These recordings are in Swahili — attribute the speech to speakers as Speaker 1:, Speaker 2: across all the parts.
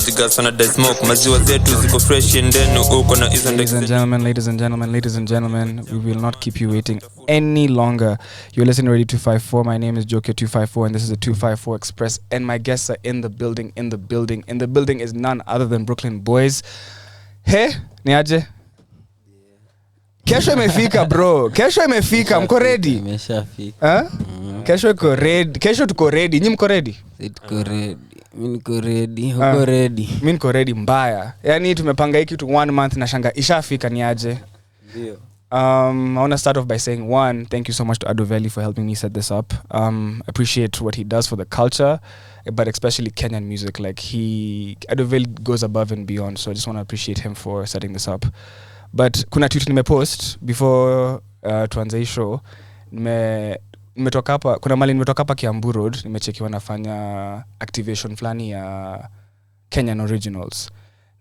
Speaker 1: Cigars on a smoke maziwa zetu ziko fresh ndenu uko na isn't.
Speaker 2: Ladies and gentlemen, we will not keep you waiting any longer. You're listening to Radio 254. My name is Joker 254 and this is the 254 Express, and my guests are in the building. In the building is none other than Buruklyn Boyz. Hey, niaje? Kesho imefika bro. Kesho imefika. Mko ready?
Speaker 3: Imeshafika.
Speaker 2: Kesho iko ready. Kesho tuko ready. Nyinyi mko ready?
Speaker 3: Tuko ready. Mimi niko ready. Uko ready?
Speaker 2: Mimi niko ready mbaya. Yaani tumepanga hiki tu 1 month na shanga ishafika niaje?
Speaker 3: Ndio.
Speaker 2: I want to start off by saying, one, thank you so much to Adovelli for helping me set this up. Appreciate what he does for the culture, but especially Kenyan music. Like Adovelli goes above and beyond. So I just want to appreciate him for setting this up. But kuna tweet nimepost before tuanze hii show. Nimetoka hapa, kuna mali nimetoka hapa Kiambu Road, nimecheki wanafanya activation fulani ya Kenyan Originals.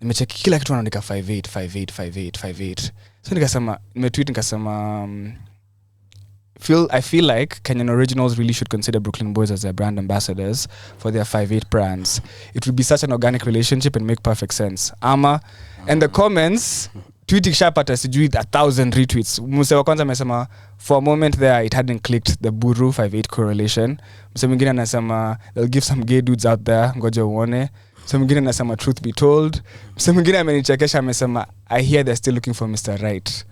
Speaker 2: Nimecheki kila kitu wanaandika 58. So nimetweet nikasema I feel like Kenyan Originals really should consider Buruklyn Boyz as their brand ambassadors for their 58 brands. It would be such an organic relationship and make perfect sense. And the comments tweeting shapata sijui 1,000 retweets. Mse wa kwanza amesema for a moment there it hadn't clicked the Buru 58 correlation. Mse mwingine anasema they'll give some gay dudes out there ngoja uone. Mse mwingine anasema truth be told. Mse mwingine amenichekesha amesema I hear they're still looking for Mr. Right.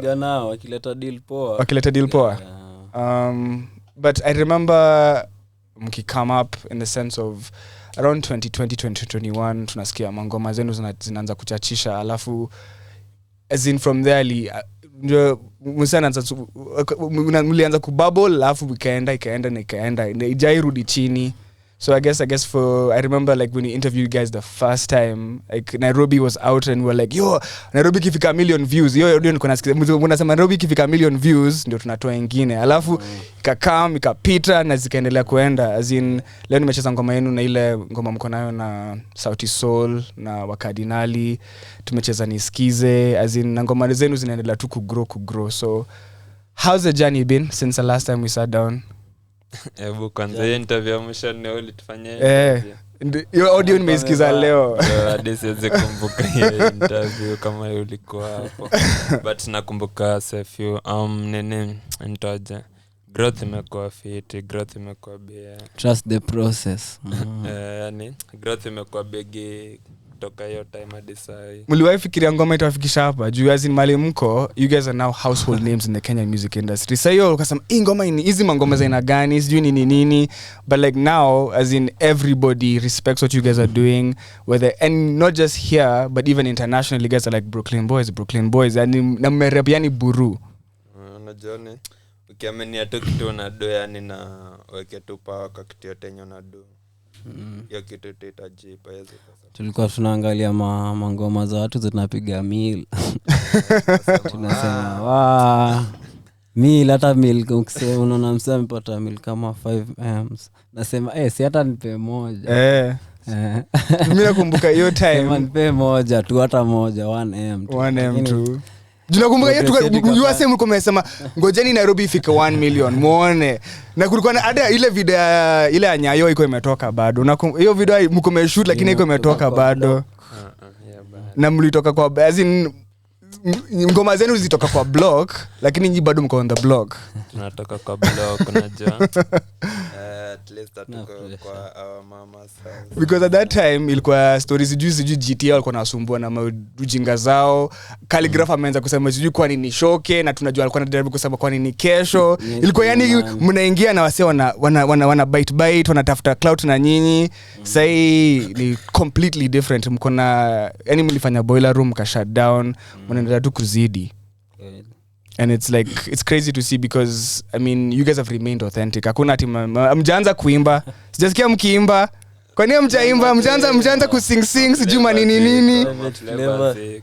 Speaker 3: Pigana wakileta deal poa.
Speaker 2: But I remember mki come up in the sense of around 2020-2021 tunasikia mangoma zenu zinaanza kuchachisha, alafu as in from there ndio mlianza kububble, alafu ikaenda ijairudi chini. So I guess I remember like when you interviewed you guys the first time, like Nairobi was out and we were like, yo, Nairobi kifika 1 million views. Yo audio niko nasikia mnasema Nairobi kifika 1 million views ndio tunatoa nyingine. Alafu ikapita na zikaendelea kuenda. As in leo nimecheza ngoma yenu na ile ngoma mko nayo na Sauti Soul na Wakardinali. Tumecheza Nisikize. As in ngoma zenu zinaendelea tu kugrow. So how's the journey been since the last time we sat down?
Speaker 1: Ebu kwanza interview mshane ulitufanyia.
Speaker 2: Your audio nimesikiza leo.
Speaker 1: Hadi siwezi kumbuka hiyo interview kama ulikuwa hapo. But nakumbuka few nitaje. Growth imekuwa fit, growth imekuwa big.
Speaker 3: Trust the process.
Speaker 1: Yani growth imekuwa big toka hiyo time hadi sasa.
Speaker 2: Mliwahi fikiria ngoma itawafikisha hapa? Juu as in mali mko, you guys are now household names in the Kenyan music industry. So hiyo ukasema ngoma hizi mangoma za aina gani, sijui nini, but like now as in everybody respects what you guys are doing, whether and not just here but even internationally. You guys are like Buruklyn Boyz and na mmerep yani Buru.
Speaker 1: Unajua ni ukiamenia tu kitu na do yani na weke tu power kwa kitu yote na do. Hiyo kitu tutajipa hizo.
Speaker 3: Tulikuwa tunaangalia mangoma za watu zinapiga meal. Tunasema meal hata meal ukisema unaona msema mpata meal kama 5 M's. Nasema si hata nipe moja.
Speaker 2: Mimi nakumbuka hiyo time
Speaker 3: nipe moja tu, hata moja 1 M
Speaker 2: tu. Tunakumbuka yetu USA mlikuwa mmesema ngojeni Nairobi ifike 1 million muone. Na kulikuwa na ada ile video ile ya Nyayo iko imetoka bado. Hiyo video mko mmeshoot lakini iko imetoka bado. Na mlitoka kwa as in ngoma zenu zitoka kwa blog lakini nyinyi bado mko on the blog.
Speaker 1: Tunatoka kwa blog unajua. At least tuko kwa our mama's house.
Speaker 2: Because at that time ilikuwa stories sijui GTA walikuwa nasumbua na ujinga zao. Calligraph ameanza kusema sijui kwa nini shoke, na tunajua alikuwa anajaribu kusema kwa nini kesho. Ilikuwa yani mnaingia na wase wana bite wanatafuta clout na nyinyi. Sasa ni completely different. Mko na yani mlifanya boiler room ka shut down, mnaendelea tu kuzidi. And it's like it's crazy to see because I mean you guys have remained authentic. Hakuna ati mjaanza kuimba. Sijasikia mkiimba. Kwa nini mjaimba? Mjaanza kusing sijuma nini.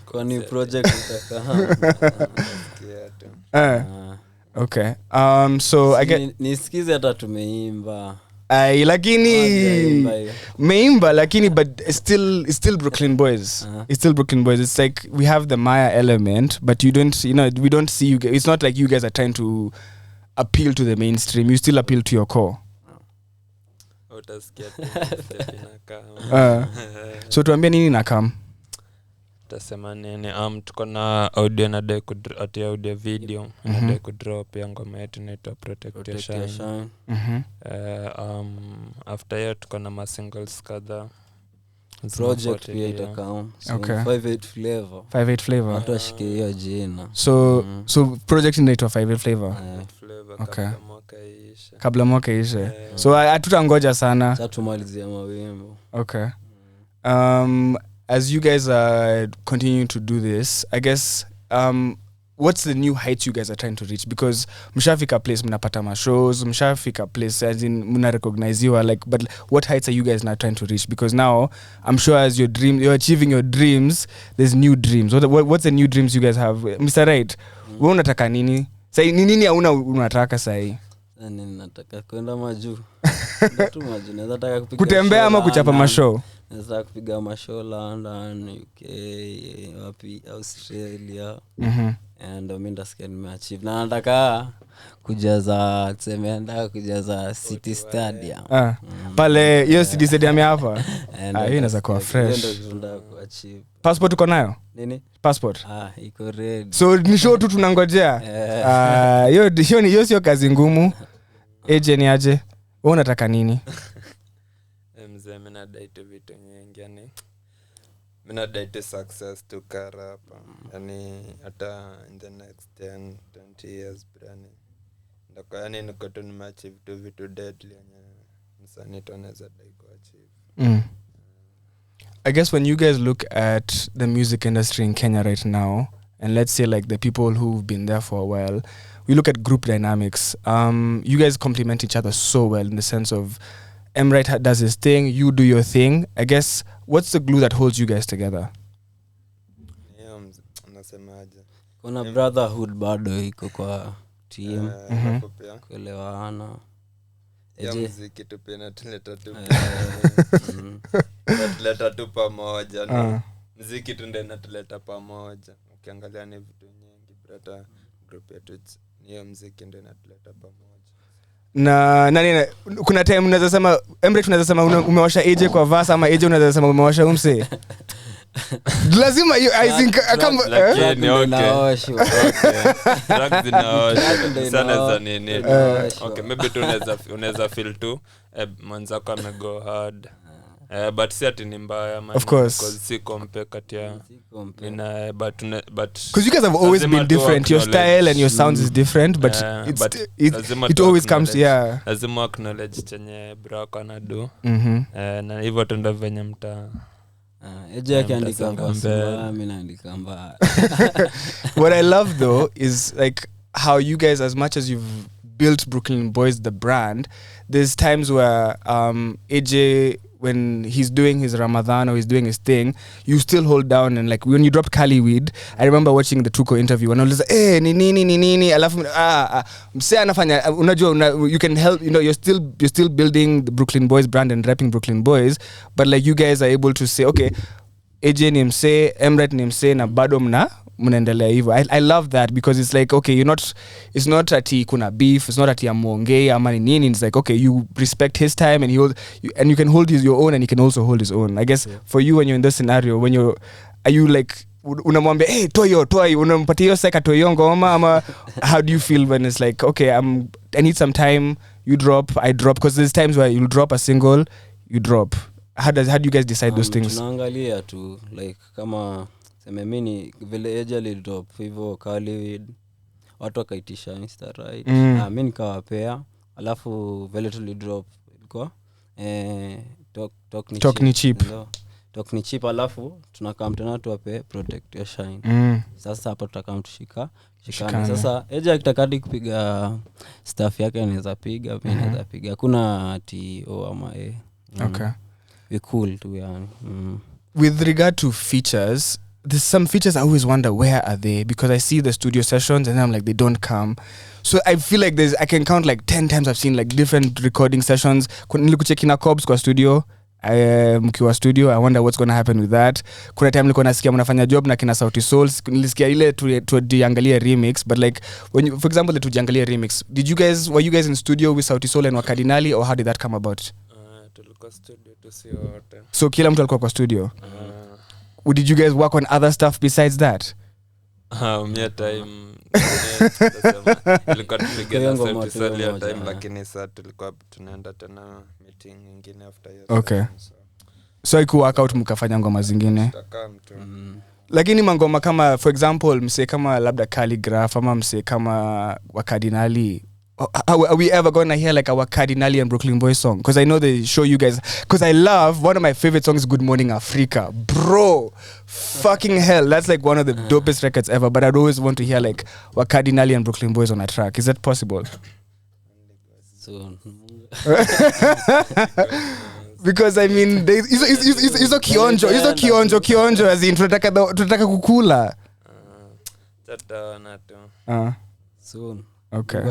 Speaker 3: Kwa ni project utaka.
Speaker 2: Okay. So I get
Speaker 3: Nisikize hata tumeimba.
Speaker 2: Lakini meimba lakini but it's still Buruklyn Boyz. It's still Buruklyn Boyz. It's like we have the Maya element, but we don't see you. It's not like you guys are trying to appeal to the mainstream. You still appeal to your core.
Speaker 1: utasikia step inakaa.
Speaker 2: So tuambie nini na come?
Speaker 1: Tasema nini? Tuko na audio na ati audio video na kudrop ya ngoma yetu inaitwa Protect Your Shine. After hiyo tuko na ma singles kadhaa.
Speaker 3: Project pia itakam.
Speaker 2: Okay.
Speaker 3: 58 flavor. Watu washike hiyo jina.
Speaker 2: So project inaitwa 58 flavor. Okay. Kabla mwaka ishe. So hatutangoja sana.
Speaker 3: Tatumalizia mawimbo.
Speaker 2: Okay. As you guys are continuing to do this, I guess what's the new heights you guys are trying to reach? Because mshafika place mnapata ma shows, mshafika place as in mna recognize you, like, but what heights are you guys now trying to reach? Because now I'm sure as you're achieving your dreams, there's new dreams. What's the new dreams you guys have? Mr. Right, wewe unataka nini? Sai nini unataka sai?
Speaker 3: Nataka kwenda majuu. Ndio majuu. Nataka kupiga
Speaker 2: kutembea ama kuchapa mashow.
Speaker 3: Nataka kupiga mashow London, UK, wapi, Australia. And mimi ndasikia nimeachieve. Na nataka kujaza City Stadium.
Speaker 2: Pale hiyo City Stadium hapa. Hiyo inaweza kuwa fresh.
Speaker 3: Ndio kuachieve.
Speaker 2: Passport uko nayo?
Speaker 3: Nini?
Speaker 2: Passport.
Speaker 3: Iko ready.
Speaker 2: So ni show tu tunangojea. Hiyo sio kazi ngumu. Eje ni aje? Wewe unataka nini?
Speaker 1: Mzee mimi nadai tu vitu nyingi yani. Mimi nadai tu success to car hapa. Yani hata in the next 10-20 years brani. Ndako yani niko tu nimeachieve tu vitu deadly yani. Msanii tu anaweza dai kuachieve.
Speaker 2: I guess when you guys look at the music industry in Kenya right now, and let's say like the people who've been there for a while, we look at group dynamics. You guys complement each other so well in the sense of Emrite does his thing, you do your thing. I guess what's the glue that holds you guys together?
Speaker 1: Unasemaje?
Speaker 3: Kuna brotherhood bado iko kwa team. Kuelewana.
Speaker 1: Ya muziki tu pia natuleta tu pamoja. Muziki tu ndio natuleta pamoja. Ukiangalia ni vitu nyingi brata group yetu ni muziki ndio natuleta pamoja.
Speaker 2: Na nani kuna time unaweza sema Emrite unaweza sema umewasha AJ kwa verse ama AJ unaweza sema umewasha umse. Lazima I think kama
Speaker 1: ni okay. Drugs sana za nini. Okay, maybe tu unaweza feel tu mwanzako amego hard. But si ati ni mbaya man.
Speaker 2: Of course.
Speaker 1: Because si compare kati ya nina but
Speaker 2: because you guys have always been different. Your style and your sounds is different, but it always comes
Speaker 1: lazima acknowledge chenye bro kana do. Na hivyo tunda venye mta
Speaker 3: eje akiandika verse mimi naandika mbaya.
Speaker 2: What I love though is like how you guys, as much as you've built Buruklyn Boyz the brand, there's times where AJ, when he's doing his Ramadan or he's doing his thing, you still hold down, and like when you dropped Kali Weed, I remember watching the Tuko interview and I was like, nini alafu msee anafanya unajua you can help, you know, you're still building the Buruklyn Boyz brand and rapping Buruklyn Boyz, but like you guys are able to say okay, AJ ni msee, Emrite ni msee na bado mnaendelea hivyo. I love that because it's like okay, it's not ati kuna beef, it's not ati amuongei ama nini, it's like okay, you respect his time and you can hold your own and he can also hold his own. I guess for you when you're in this scenario, are you like unamwambia hey toyo unampatia hiyo seka toyo ngoma ama how do you feel when it's like okay, I need some time, you drop, I drop, because there's times where you'll drop a single, you drop. How do you guys decide those things?
Speaker 3: Tunaangalia tu like kama sema mimi vile AJ ali drop hivyo Kali Weed watu wakaitisha Insta right. Mimi nikawapea alafu vile tuli drop ilikuwa
Speaker 2: talk ni cheap.
Speaker 3: Talk ni cheap alafu tunakaa tena tuwape Protect Your Shine. Sasa hapa tutakaa tushikana. Sasa AJ akitakadi kupiga stuff yake anaweza piga, mimi naweza piga. Hakuna ati ama
Speaker 2: Okay.
Speaker 3: We cool too yani.
Speaker 2: With regard to features, there's some features I always wonder where are they, because I see the studio sessions and I'm like they don't come. So I feel like I can count like 10 times I've seen like different recording sessions. Nilikucheki na Cobbs kwa studio, mkiwa studio, I wonder what's going to happen with that. Kuna time nilikuwa nasikia mnafanya job na kina Sauti Souls, nilisikia ile tujiangalia remix, but like when you, for example the tujiangalia remix, were you guys in studio with Sauti Soul and Wakadinali, or how did that come about?
Speaker 1: tulikuwa studio tu si wote.
Speaker 2: So kila mtu alikuwa kwa studio. Did you guys work on other stuff besides that?
Speaker 1: Mia time ilikuwa tupiga time, lakini saa tulikuwa tunaenda tena meeting nyingine after hiyo.
Speaker 2: Okay. So iku work out mkafanya ngoma zingine. Lakini mangoma kama for example mse kama labda Calligraph ama mse kama wa Cardinali, are we ever going to hear like our Cardinali and Buruklyn Boyz song? Because I know they show you guys, because I love, one of my favorite songs, Good Morning Africa. Bro, fucking hell, that's like one of the dopest records ever. But I'd always want to hear like what Cardinali and Buruklyn Boyz on a track. Is that possible?
Speaker 3: Soon.
Speaker 2: Because I mean hizo kionjo as in tunataka kukula.
Speaker 1: Tataona tu.
Speaker 3: Soon.
Speaker 2: Okay.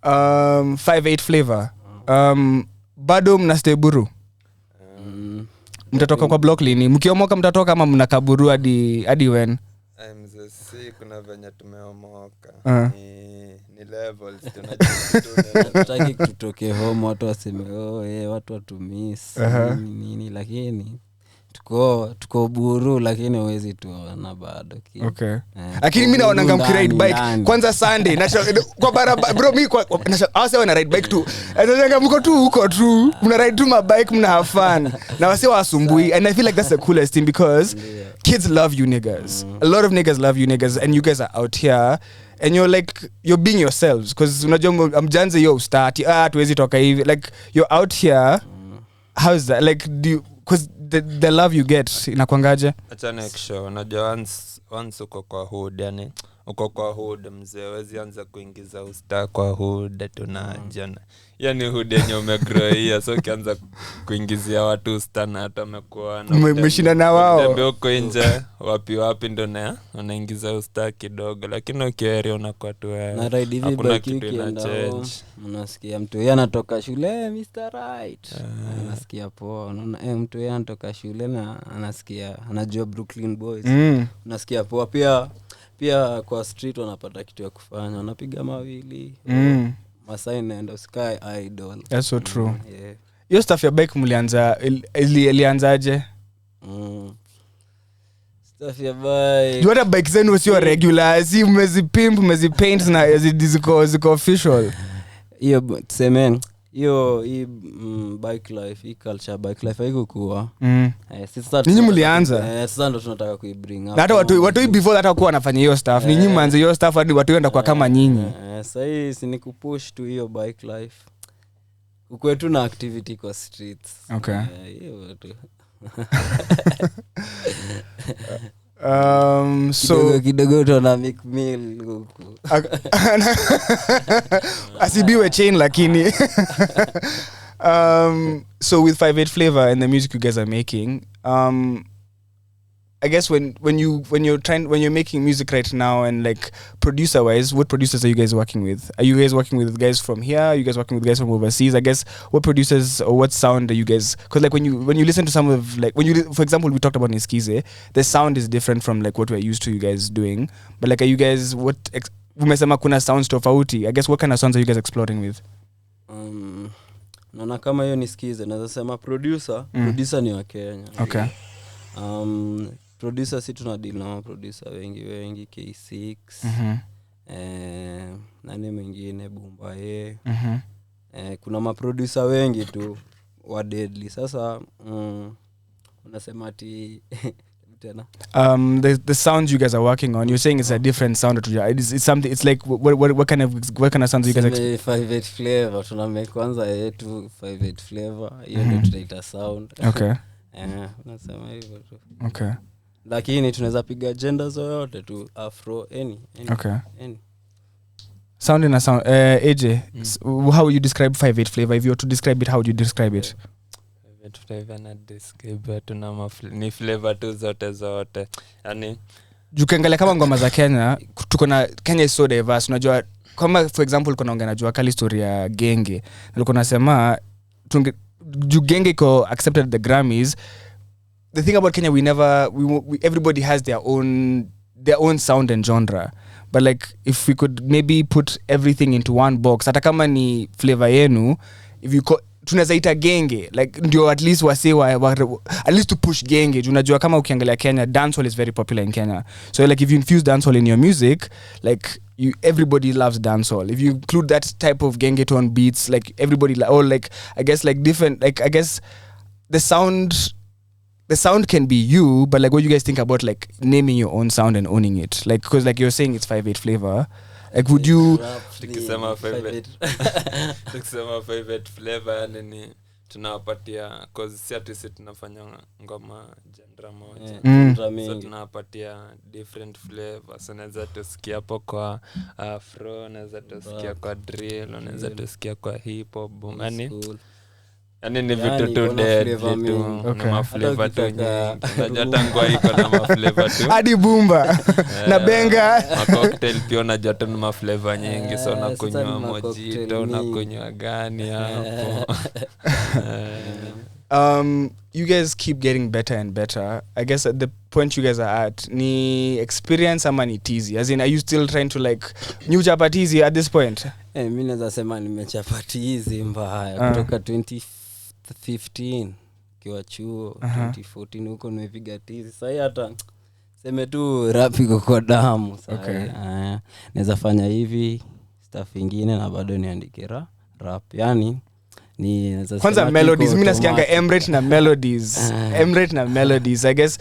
Speaker 2: 58 flavor. Bado mnastay Buru? Mtatoka kwa Buruklyn mkiomoka, mtatoka ama mnakaburu hadi when?
Speaker 1: Si kuna venye tumeomoka. Ni levels
Speaker 3: tunataka tutoke home, watu waseme watu watumiss nini, lakini tuko Buru, lakini huwezi tuona bado kitu.
Speaker 2: Okay. Lakini mimi naona mkiride bike kwanza Sunday kwa barabara bro, mimi kwa asa wana ride bike tu. Anataka mko tu huko tu. Mna ride tu mabike, mna have fun. Na wase wasumbui, and I feel like that's the coolest thing because kids love you niggas. A lot of niggas love you niggas, and you guys are out here and you're being yourselves, because unajua amjanze yo start tuwezi toka hivi, like you're out here. How is that like, do you, because the love you get inakwangaje?
Speaker 1: Acha next show unajua once uko kwa hood, yani uko kwa hood mzee, wezi anza kuingiza usta kwa hood tunajana, yani hood yenye umegrow, so kianza kuingizia watu usta na hata umekuwa
Speaker 2: umeshinda na wao
Speaker 1: tembe uko nje wapi ndo na unaingiza usta kidogo, lakini ukieri unakuwa tu
Speaker 3: na ride hivi baki change. Unasikia mtu yeye anatoka shule Mr. Right, unasikia poa, unaona mtu yeye anatoka shule na anasikia anajua Buruklyn Boyz. Unasikia poa. Pia kwa street wanapata kitu ya kufanya, wanapiga mawili. Masai naenda sky idol.
Speaker 2: That's so true. Yeah. Your stuff ya bike mlianza ilianzaje?
Speaker 3: Stuff ya bike.
Speaker 2: You want bike zenu sio regular, si umezipaint na ziko official.
Speaker 3: Hiyo tuseme hiyo bike life, hii culture bike life haiko kuwa.
Speaker 2: Ninyi mlianza.
Speaker 3: Sasa ndo tunataka kuibring up.
Speaker 2: Hata watu before hata kuwa wanafanya hiyo stuff. Ninyi mwanze hiyo stuff hadi watu wenda kwa kama nyinyi.
Speaker 3: Sasa hii si nikupush tu hiyo bike life. Ukwetu na activity kwa streets.
Speaker 2: Okay.
Speaker 3: Hiyo tu.
Speaker 2: So
Speaker 3: kidogo tuna make meal huko.
Speaker 2: Asibiwe chain lakini. So with 58 flavor and the music you guys are making, I guess when you're making music right now, and like producer wise, what producers are you guys working with? Are you guys working with guys from here? Are you guys working with guys from overseas? I guess what producers or what sound are you guys, because like when you listen to some of like for example we talked about Niskize, the sound is different from like what we're used to you guys doing, but like are you guys umesema kuna sounds tofauti, I guess what kind of sounds are you guys exploring with?
Speaker 3: Naona kama hiyo Niskize naweza sema producer ni wa Kenya.
Speaker 2: Okay.
Speaker 3: Producer si tuna deal na producer wengi K6. Nani mwingine Bumbaye. Kuna maproducer wengi tu wa deadly. Sasa unasema ati tena
Speaker 2: the sound you guys are working on, you're saying it's a different sound it's something, it's like what kind of sounds you guys
Speaker 3: 58 flavor tunamake kwanza yetu 58 flavor hiyo ndio tunaita sound.
Speaker 2: Okay.
Speaker 3: Unasema hivyo tu.
Speaker 2: Okay.
Speaker 3: Lakini tunaweza piga gender zote tu, afro any.
Speaker 2: Okay. Any. Sound in a sound. AJ, how would you describe 58 flavor? If you were to describe it, how would you describe it?
Speaker 1: 58 flavor na describe tuna ni flavor tu zote. Yani
Speaker 2: jukiangalia kama ngoma za Kenya, tuko na Kenya is so diverse. Unajua kama for example kuna ongea najua kali story ya Genge. Nilikuwa nasema Genge iko accepted at the Grammys. The thing about Kenya, we everybody has their own sound and genre, but like if we could maybe put everything into one box, hata kama ni flavor yenu, if you tunaweza ita genge, like ndio at least at least to push genge. Unajua kama ukiangalia Kenya, dancehall is very popular in Kenya, so like if you infuse dancehall in your music, like everybody loves dancehall. If you include that type of genge tone beats, like everybody or like I guess like different, like I guess the sound can be you, but like what you guys think about like naming your own sound and owning it, like because like you're saying it's 5/8 flavor, like would you
Speaker 1: tukisema favorite flavor nini tunawapatia, cause si ati sisi tunafanya ngoma genre moja, so tunawapatia different flavors. Unaweza tusikia hapo kwa afro, unaweza tusikia kwa drill, unaweza tusikia kwa hip hop, yani ni vitu tu na maflavor tu nyingi. Unajua tangwa iko na maflavor tu
Speaker 2: hadi bumba na benga,
Speaker 1: cocktail pia unajua tu na maflavor nyingi, so unakunywa mojito, unakunywa gani hapo.
Speaker 2: You guys keep getting better and better. I guess at the point you guys are at, ni experience ama ni tizi? As in, are you still trying to like new chapa tizi at this point?
Speaker 3: Mimi naweza sema nimechapa tizi mbaya kutoka 2015 kiwa chuo, 2014 huko nimepiga tizi. Sasa hata sema tu rap iko kwa damu sasa.
Speaker 2: Okay.
Speaker 3: Naweza fanya hivi stuff nyingine na bado niandike rap. Yani ni
Speaker 2: kwanza melodies, mimi nasikianga Emrate na melodies. I guess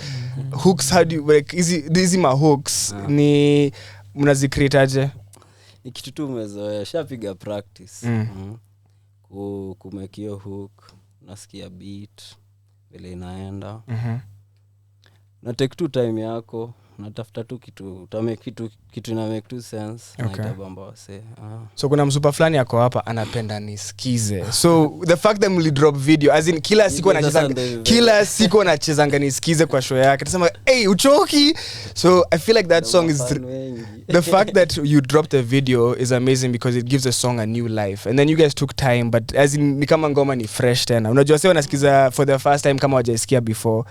Speaker 2: hooks, how do you like hizi ma hooks ni mnazicreate aje?
Speaker 3: Ni kitu tu umezoea, shapiga practice. Kumekio hook, nasikia beat vile inaenda. Na take two time yako, natafuta tu kitu kitu ina make two sense.
Speaker 2: Okay.
Speaker 3: Na bamba wase.
Speaker 2: So kuna msupa fulani yako hapa anapenda nisikize. So the fact that mli drop video, as in kila siku anachezanga nisikize kwa show yake. Nasema hey uchoki. So I feel like that song is the fact that you dropped a video is amazing because it gives a song a new life. And then you guys took time, but as in ni kama ngoma ni fresh tena. Unajua sasa unasikiza for the first time kama hujasikia before.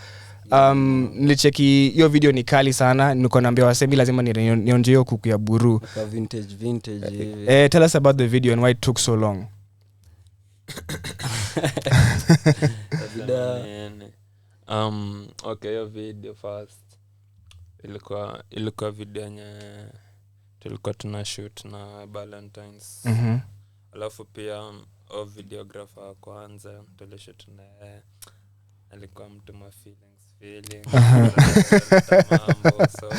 Speaker 2: Nilicheki hiyo video ni kali sana, niko naambia wasemi lazima nionje hiyo kuku ya buru
Speaker 3: vintage.
Speaker 2: Tell us about the video and why it took so long.
Speaker 1: Okay, hiyo video first ilikuwa video nye tulikuwa tunashoot na Valentines. Alafu pia videographer kwanza tulishoot na alikuwa mtu ma feelings mambo, so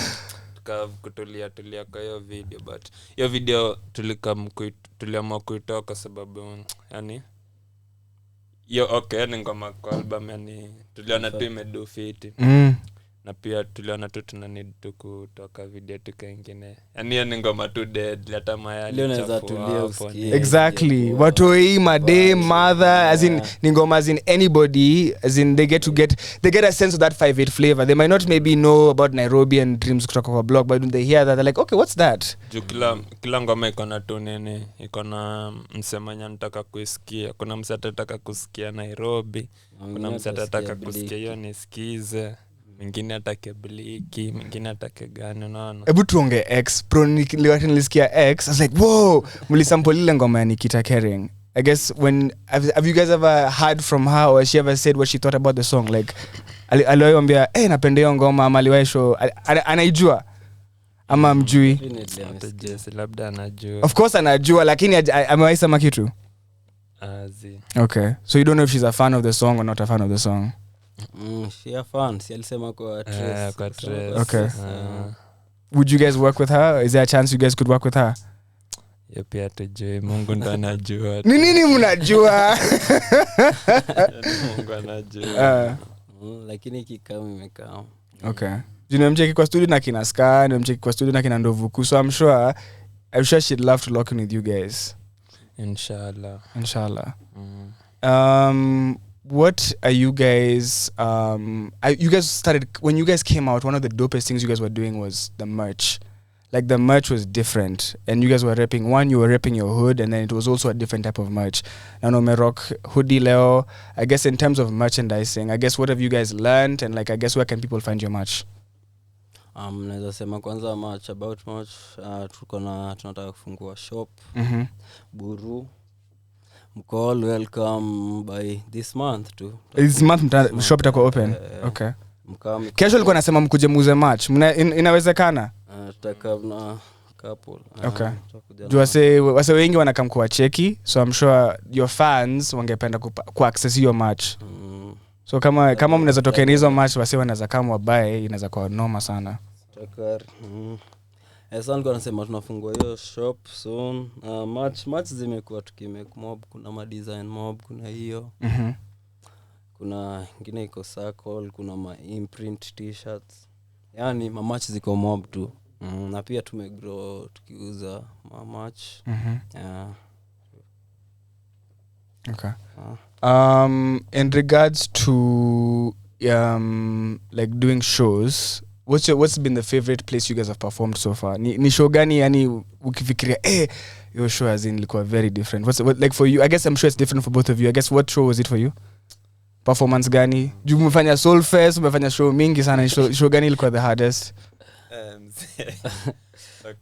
Speaker 1: tukakutulia kwa hiyo video, but hiyo video tuliamua kuitoa sababu yani hiyo okay ni ngoma kwa album, yani tuliona tu imedo fit. Na pia tuliona tu tuna need tu kutoka video tukingine, yani ni ngoma tu dead hata mayali chafu.
Speaker 2: Exactly. Watoi made mother, as in ni ngoma, as in anybody, as in they get a sense of that 5/8 flavor. They might not maybe know about Nairobi and dreams kutoka kwa blog, but when they hear that they're like okay, what's that?
Speaker 1: Kila ngoma iko na tu nini, iko na msemanya nataka kusikia. Kuna msata nataka kusikia Nairobi, kuna msata nataka kusikia hiyo nisikize, mwingine atake bliki, mwingine atake gani, unaona.
Speaker 2: Hebu tuonge X pro nilisikia X, I was like wow, mlisample ile ngoma ya Nikita Kering. I guess when have you guys ever heard from her, or she ever said what she thought about the song? Like aliwaambia napenda hiyo ngoma, ama aliwaisho anaijua ama mjui?
Speaker 1: Labda anajua.
Speaker 2: Of course anajua, lakini amewaisema kitu. Okay, so you don't know if she's a fan of the song or not a fan of the song?
Speaker 3: She a fan. Si alisema kwa Trace.
Speaker 2: Okay. Would you guys work with her? Is there a chance you guys could work with her?
Speaker 1: Pia tujue, Mungu ndo anajua.
Speaker 2: Nini mnajua?
Speaker 1: Mungu anajua.
Speaker 3: Lakini kikao imekaa.
Speaker 2: Okay. Nimemcheki kwa studio na kina Ska, nimemcheki kwa studio na kina Ndovuku. So I'm sure she'd love to lock in with you guys.
Speaker 1: Inshallah.
Speaker 2: What are you guys you guys started when you guys came out, one of the dopest things you guys were doing was the merch. Like the merch was different, and you guys were repping you were repping your hood, and then it was also a different type of merch. Now no me rock hoodie leo. I guess in terms of merchandising, I guess what have you guys learned, and like I guess where can people find your merch?
Speaker 3: Naweza sema kwanza match about match, tunataka kufungua shop Buru Mcall welcome by this month too.
Speaker 2: This month shop itakuwa open. Okay. Kesho alikuwa anasema mkuje muuze match. Inawezekana?
Speaker 3: Tutaka na couple.
Speaker 2: Okay. Wase wengi wanakam kwa cheki, so I'm sure your fans wangependa ku access your match. So kama mnaweza tokea hizo match wase wanaweza kama wabae, inaweza kuwa noma sana.
Speaker 3: Takar. Sasa nilikuwa nasema tunafungua hiyo shop soon. Match zimekuwa tukimake mob, kuna ma design mob, kuna hiyo. Kuna ingine iko circle, kuna ma imprint t-shirts. Yaani ma match ziko mob tu. Na pia tumegrow tukiuza ma match. Yeah.
Speaker 2: Okay. In regards to like doing shows, what's been the favorite place you guys have performed so far? Ni show gani yani ukifikiria your show has in ilikuwa very different? What like for you? I guess I'm sure it's different for both of you. I guess what show was it for you? Performance gani? Juu umefanya Soul Fest, umefanya show mingi sana. Show gani ilikuwa the hardest?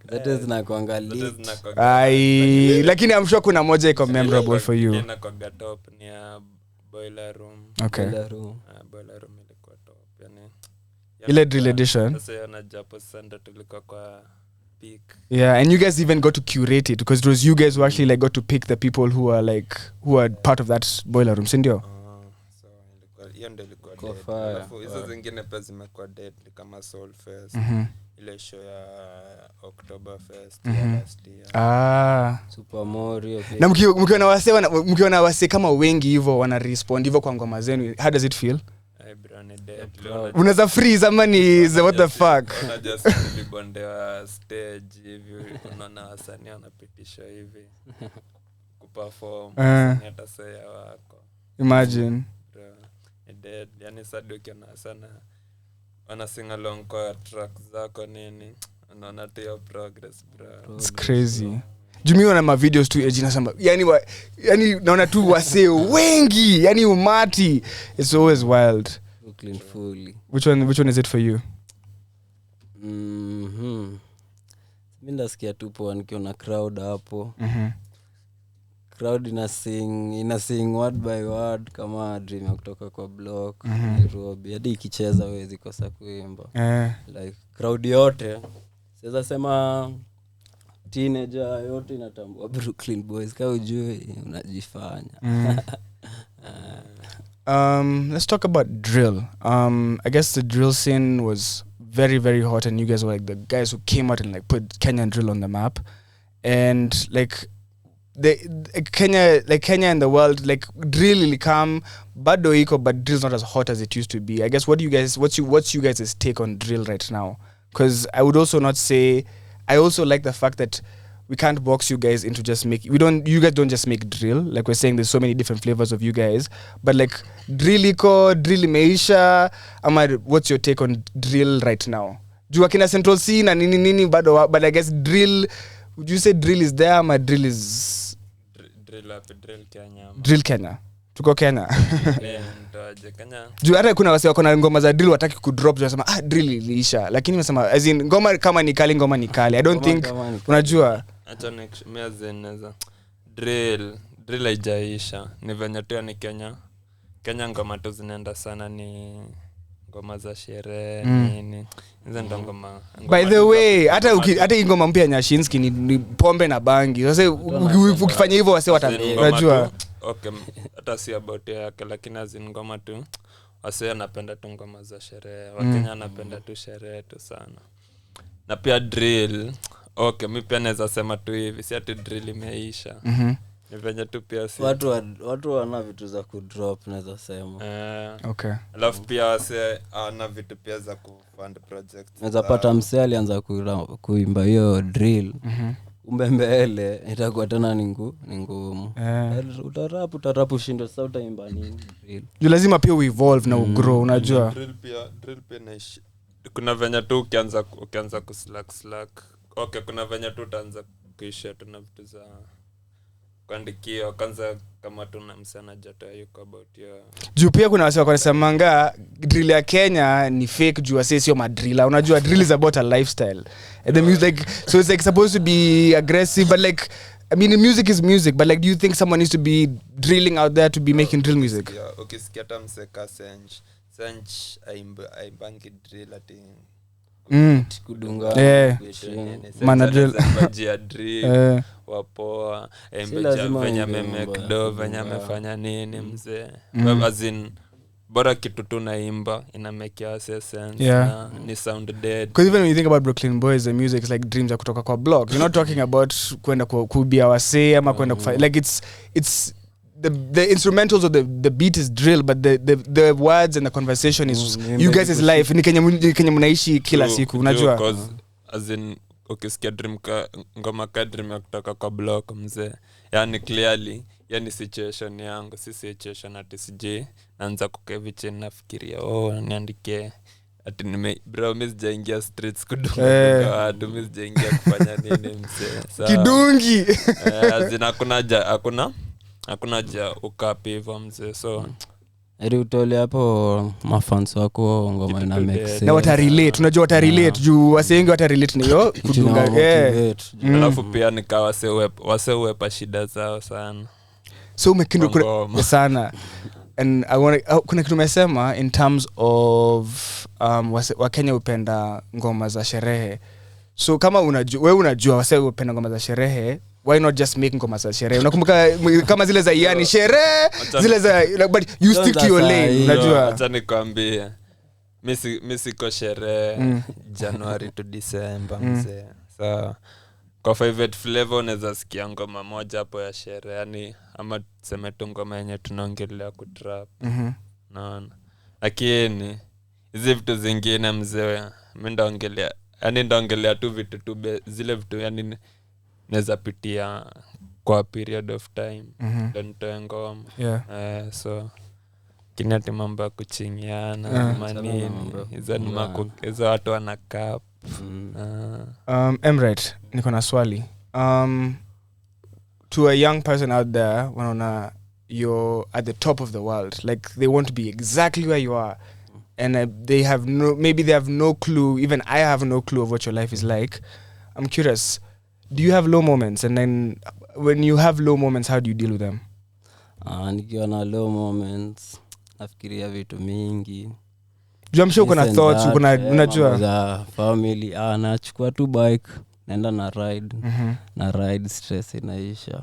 Speaker 3: That is na kuangalia.
Speaker 2: Lakini I'm sure kuna moja iko memorable for you.
Speaker 1: Nina kwa top ni Boiler Room.
Speaker 2: Okay.
Speaker 1: Boiler Room ilikuwa top. Yani
Speaker 2: ile drill edition.
Speaker 1: Sasa yana Japo Sunday tulikuwa kwa peak.
Speaker 2: Yeah, and you guys even got to curate it because it was you guys who actually like got to pick the people who are part of that Boiler Room, sindio?
Speaker 1: So ilikuwa hiyo ndio ilikuwa. Alafu hizo zingine pia zimekuwa dead kama Soul Fest. Ile show ya October Fest last year.
Speaker 3: Super Mario.
Speaker 2: Na mkiwa na wase kama wengi hivyo wana respond hivyo kwa ngoma zenu, how does it feel? Unaweza freeze ama ni what the fuck?
Speaker 1: Just libondewa stage hivi, unaona wasanii wanapitisha hivi kuperform hata saya wako.
Speaker 2: Imagine.
Speaker 1: Dead. Yani sadu kiona sana wana sing along kwa track zako nini, unaona tu your progress bro.
Speaker 2: It's crazy. Jumi wana ma videos tu ejina samba. Yani naona tu wase wengi, yani umati. It's always wild.
Speaker 3: Buruklyn fully.
Speaker 2: Which one is it for you?
Speaker 3: Mimi ndasikia tu poa nikiona crowd hapo. Crowd ina sing word by word kama dream ya kutoka kwa block Nairobi. Hadi ikicheza huwezi kosa kuimba. Like crowd yote. Sasa sema teenager yote inatambua Buruklyn Boyz, kama ujue unajifanya.
Speaker 2: Let's talk about drill. I guess the drill scene was very, very hot, and you guys were like the guys who came out and like put Kenyan drill on the map. And like Kenya and the world, like drill will come, bado iko, but drill's not as hot as it used to be. I guess what's you guys' take on drill right now? Because I would also not say, I also like the fact that we can't box you guys into just you guys don't just make drill. Like we're saying, there's so many different flavors of you guys, but like drill imeisha, ama what's your take on drill right now? Juu akina Central C na nini bado, but I guess drill, would you say drill is there, ama drill is drill Kenya? Tuko Kenya.
Speaker 1: Kenya.
Speaker 2: Juu hata kuna wase wako na ngoma za drill wataki kudrop, tunasema drill iliisha, lakini nimesema as in ngoma kama ni kali, ngoma ni kali. I don't think unajua
Speaker 1: acha meazeneza drill haijaisha, ni venye tu ni Kenya ngoma tu zinaenda sana, ni ngoma za sherehe nini, hizo ndo ngoma.
Speaker 2: By the way, hata ngoma mpya Nyashinski ni pombe na bangi. Sasa ukifanya hivyo wase watajua.
Speaker 1: Okay, hata si about yake, lakini azin ngoma tu wase anapenda tu ngoma za sherehe. Wakenya anapenda tu sherehe tu sana. Na pia drill, okay, mimi pia naweza sema tu hivi, si ati drill imeisha. Ni venye tu pia si
Speaker 3: watu wana vitu za kudrop, naweza sema.
Speaker 2: Okay.
Speaker 1: Alafu pia wase ana vitu pia za kufund projects.
Speaker 3: Naweza pata msee alianza kuimba hiyo drill. Mbele itakuwa tena ni ngumu. Utarapu shindo, sasa utaimba nini drill?
Speaker 2: Lazima pia uevolve na ugrow, unajua.
Speaker 1: Drill pia na kuna venye tu ukianza kuslack. Okay, kuna venye tu utaanza kuisha tu na vitu za kuandikia kwanza kama tuna msana jata yuko about your
Speaker 2: juu pia kuna wase wanasemanga drill ya Kenya ni fake juu wase sio madrilla. Unajua drill is about a lifestyle and the music so it's like supposed to be aggressive but like I mean music is music but like do you think someone needs to be drilling out there to be making drill music?
Speaker 1: Yeah, ukisikia tamseka sench aibangi drill ati
Speaker 3: kudunga
Speaker 2: mana drill
Speaker 1: bajia drill wapoa embeja venye memekdo venye amefanya nini mzee as in bora kitu tu naimba ina make your sense na ni sound dead
Speaker 2: because even when you think about Buruklyn Boyz the music is like dreams ya kutoka kwa blog. You're not talking about kwenda kubia wase ama kwenda like it's the instrumentals or the beat is drill but the words and the conversation is you guys is life ni Kenya mnaishi kila siku unajua
Speaker 1: because as in ukisikia dream ngoma ka dream ya kutoka kwa block mzee yani clearly yani situation yangu si situation ati sije naanza kukevi chini nafikiria niandike ati bro mimi sijaingia streets kudunga watu mimi sijaingia kufanya nini mzee
Speaker 2: kidungi
Speaker 1: azina hakuna haja ukapi hivyo mzee so
Speaker 3: eri utole hapo mafans wako ngoma ina make sense
Speaker 2: na watarelate unajua watarelate juu wase wengi watarelate na hiyo kudunga
Speaker 1: alafu pia nikawa wasewepa shida zao sana
Speaker 2: so umekindwa sana and I want kuna kitu umesema in terms of wa Kenya upenda ngoma za sherehe so kama unajua wase upenda ngoma za sherehe why not just make ngoma za sherehe unakumbuka kama zile za yani sherehe zile za but you stick to your lane unajua
Speaker 1: acha nikwambie mimi siko sherehe January to December mzee so kwa favorite flavor unaweza sikia ngoma moja hapo ya sherehe yani ama tuseme tu ngoma yenye tunaongelea ku trap naona lakini hizi vitu zingine mzee mimi ndaongelea tu vitu tu zile vitu yani naweza pitia kwa period of time then to ngoma so kinati mambo ya kuchingiana manini hizo watu wanakaa
Speaker 2: Emret niko na swali to a young person out there wanaona you're at the top of the world like they want to be exactly where you are and they have no clue even I have no clue of what your life is like. I'm curious, do you have low moments and then when you have low moments how do you deal with them?
Speaker 3: Nikiwa na low moments nafikiria vitu mingi.
Speaker 2: I'm sure kuna thoughts unajua
Speaker 3: za family nachukua tu bike naenda na ride na ride stress inaisha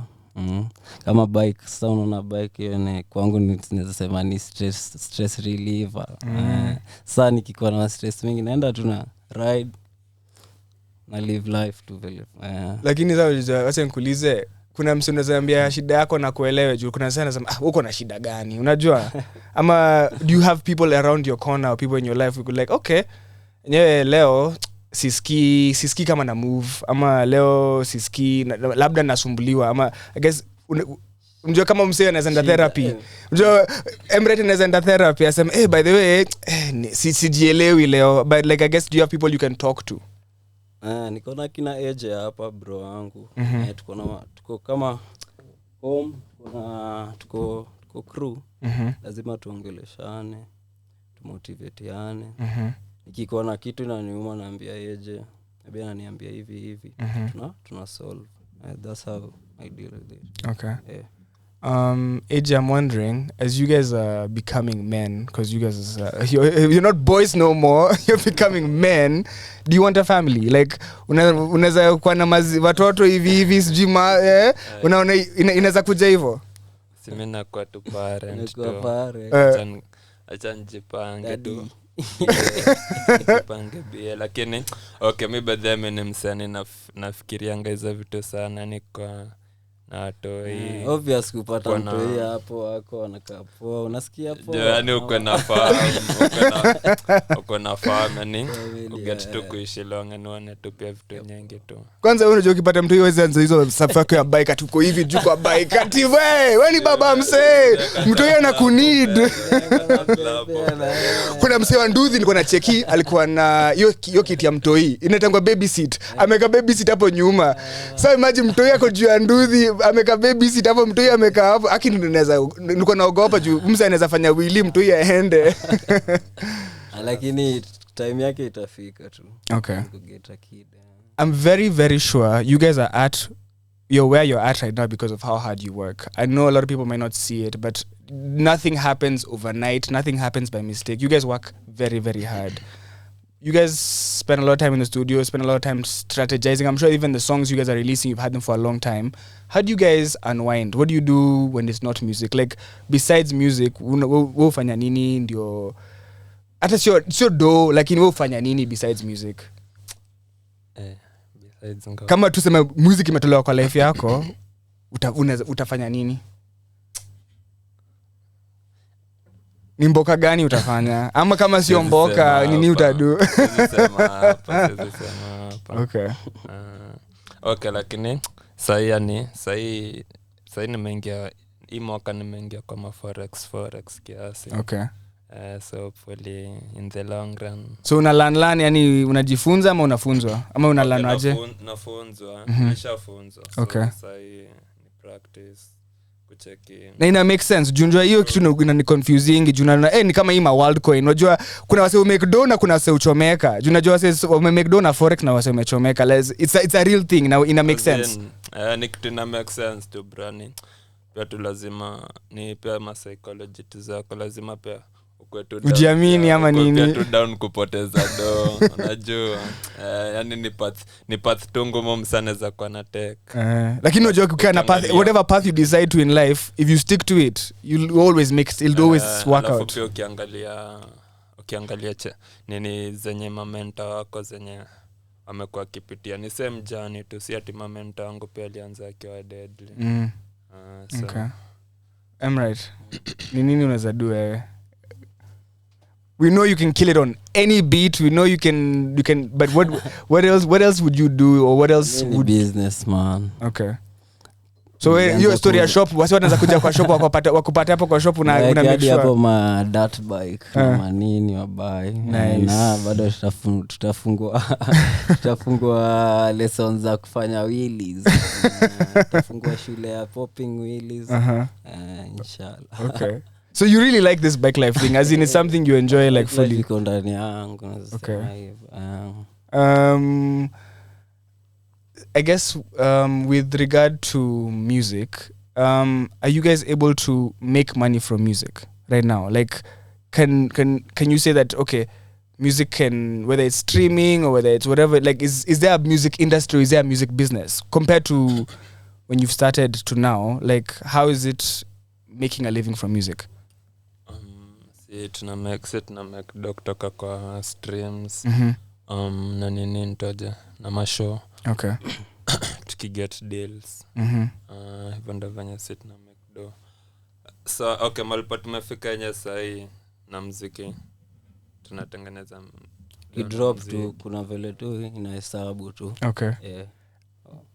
Speaker 3: kama bike sasa unaona bike hiyo kwangu naweza sema ni stress reliever sasa nikikuwa na stress mingi naenda tu na ride na live life tu vile
Speaker 2: lakini sasa nikuulize kuna mtu anazaambia shida yako na kuelewe juu kuna sana sema uko na shida gani unajua ama do you have people around your corner or people in your life who could like okay nyewe leo siski kama na move ama leo siski labda nasumbuliwa ama I guess unajua kama msee anaenda therapy unajua Emret anaenda therapy asema by the way sijielewi leo but like I guess do you have people you can talk to?
Speaker 3: Niko na kina Age hapa bro wangu tuko kama home tuko crew lazima tuongeleshane tumotivateane nikikuwa na kitu na niuma naambia Age nabii ananiambia hivi tuna solve that's how I deal with it.
Speaker 2: Okay. Age, I'm wondering, as you guys are becoming men, because you guys you're not boys no more, you're becoming men, do you want a family? Like unaweza kuwa na watoto hivi sijima unaona inaweza kuja hivyo?
Speaker 1: Simena kwa tu parent tu. Acha njipange tu. Njipange bia lakini okay mimi badame ni msanii nafikirianga hizo vitu sana ni kwa na toi
Speaker 3: obvious kupata toi hapo wako anakapoa unasikia hapo
Speaker 1: yani uko na farm yani uget to kuishi long and one to pia vitu nyingi tu
Speaker 2: kwanza wewe unajua ukipata mtu hiyo anza hizo safari ya bike atuko hivi juu kwa bike ati wewe ni baba msee mtu yeye anakunid kuna msee wa Nduthi nilikuwa na cheki alikuwa na hiyo kiti ya mtoi inatangwa baby seat ameka baby seat hapo nyuma so imagine mtoi yako juu ya Nduthi ameka baby sit hapo mtu amekaa hapo akini nilikuwa naogopa juu msa anaweza fanya wili mtu aende.
Speaker 3: Lakini time yake itafika tu.
Speaker 2: Okay. I'm very very sure you guys are you're where you're at right now because of how hard you work. I know a lot of people might not see it, but nothing happens overnight. Nothing happens by mistake. You guys work very, very hard. You guys spend a lot of time in the studio, spend a lot of time strategizing. I'm sure even the songs you guys are releasing, you've had them for a long time. How do you guys unwind? What do you do when it's not music? Like, besides music, ufanya nini ndio... Hata sio do, lakini ufanya nini besides music? Kama tuseme music imetolewa kwa life yako, utafanya nini? Ni mboka gani utafanya? Ama kama sio mboka, nini utadu?
Speaker 1: Sema hapa.
Speaker 2: Okay.
Speaker 1: Okay, lakini sahi nimeingia hii mwaka nimeingia kwa forex kiasi.
Speaker 2: Okay.
Speaker 1: So hopefully in the long run.
Speaker 2: So una learn yani unajifunza ama unafunzwa? Ama una learn aje?
Speaker 1: Nafunzwa, nishafunzwa.
Speaker 2: Okay.
Speaker 1: So sahi ni practice kucheki.
Speaker 2: Na ina make sense. Junjua hiyo kitu ina ni confusing. Junajua ni kama hii world coin. Unajua kuna wase umake do na kuna wase uchomeka. Junajua wase umake do na forex na wase umechomeka. It's a real thing now, ina make sense.
Speaker 1: Ni kitu ina make sense to branding. Pia tu lazima ni pia ma psychology zako lazima pia
Speaker 2: ujiamini ama nini
Speaker 1: tu down kupoteza do unajua yani ni path tungumu msane za kwa na tech
Speaker 2: lakini unajua ukikaa na path whatever path you decide to in life if you stick to it you'll always it'll always work out.
Speaker 1: Pia ukiangalia nini zenye mamenta wako zenye amekuwa kipitia ni same journey tu si ati mamenta wangu pia alianza akiwa deadly. So.
Speaker 2: Okay. I'm right. Ni nini unaweza do wewe? We know you can kill it on any beat. We know you can but what else would you do or what else
Speaker 3: would business man?
Speaker 2: Okay. So your story ya shop wasi wanaanza kuja kwa shop wakupata hapo kwa shop una make sure
Speaker 3: hapo ma dirt bike na nini wabai na bado tutafungua lessons za kufanya wheelies. Tutafungua shule ya popping wheelies. Inshallah.
Speaker 2: Okay. So you really like this bike life thing as in it's something you enjoy like fully. Okay. I guess with regard to music, are you guys able to make money from music right now? Like can you say that okay, music can, whether it's streaming or whether it's whatever, like is there a music industry, is there a music business compared to when you've started to now? Like how is it making a living from music?
Speaker 1: Tuna make kutoka kwa streams na nini nitoja na mashow.
Speaker 2: Okay.
Speaker 1: Tukiget deals hivyo ndo vanya sit na make do. So okay, malipo tumefika yenye sahi na muziki tunatengeneza
Speaker 3: drop tu kuna vile tu inahesabu tu.
Speaker 2: Okay. Yeah.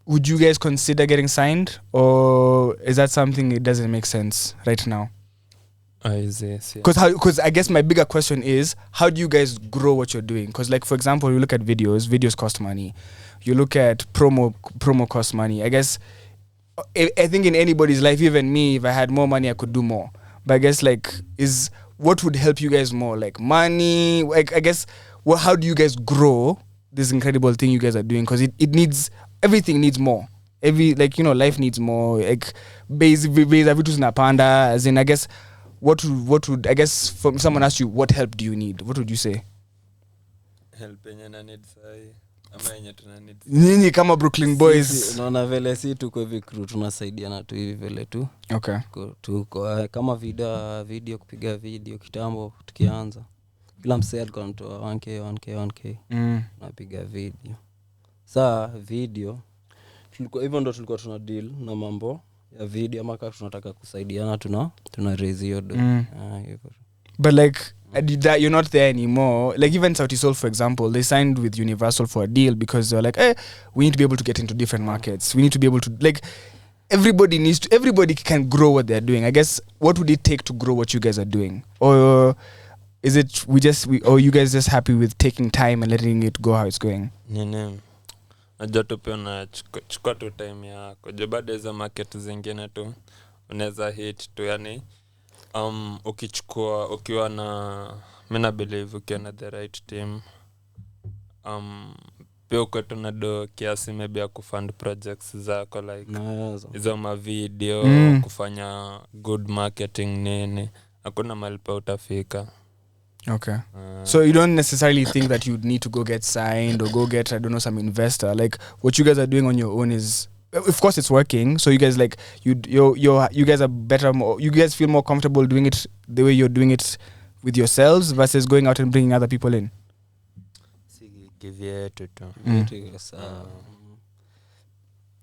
Speaker 2: Would you guys consider getting signed or is that something it doesn't make sense right now? Because I guess my bigger question is how do you guys grow what you're doing? Because like for example you look at videos cost money, you look at promo cost money. I guess I think in anybody's life, even me, if I had more money I could do more, but I guess like is what would help you guys more, like money, like I guess how do you guys grow this incredible thing you guys are doing? Because it needs, everything needs more. Like you know, life needs more, like base vitu zinapanda, as in I guess what would I guess from someone asked you what help do you need, what would you say?
Speaker 1: Help yenye na need sai ama yenye tuna need
Speaker 2: nini kama Buruklyn Boyz?
Speaker 3: Unaona vile si tuko hivi crew tunasaidiana tu hivi vile tu.
Speaker 2: Okay.
Speaker 3: Tuko kama video kupiga video kitambo tukianza kila msee alikuwa anatoa 1k napiga video. Saa video tulikuwa hivyo ndo tulikuwa tuna deal na mambo ya video maka tunataka kusaidiana tuna raise hiyo do. Hivyo.
Speaker 2: But like you're not there anymore. Like even Sauti Sol, for example, they signed with Universal for a deal because they're like, hey, we need to be able to get into different markets. We need to be able to, like, everybody can grow what they're doing. I guess what would it take to grow what you guys are doing? Or is it or you guys just happy with taking time and letting it go how it's going?
Speaker 1: No. najua tu pia unachukua tu time yako. Je, baada hizo market zingine tu unaweza hit tu, yani ukiwa na, mimi na believe ukiwa na the right team, pia uko tu na do kiasi maybe ya kufund projects zako like hizo ma video, kufanya good marketing nini, hakuna mahali pa utafika.
Speaker 2: Okay. So you don't necessarily think that you need to go get signed or go get, I don't know, some investor. Like what you guys are doing on your own is, of course it's working. So you guys like you guys are better, you guys feel more comfortable doing it the way you're doing it with yourselves versus going out and bringing other people in.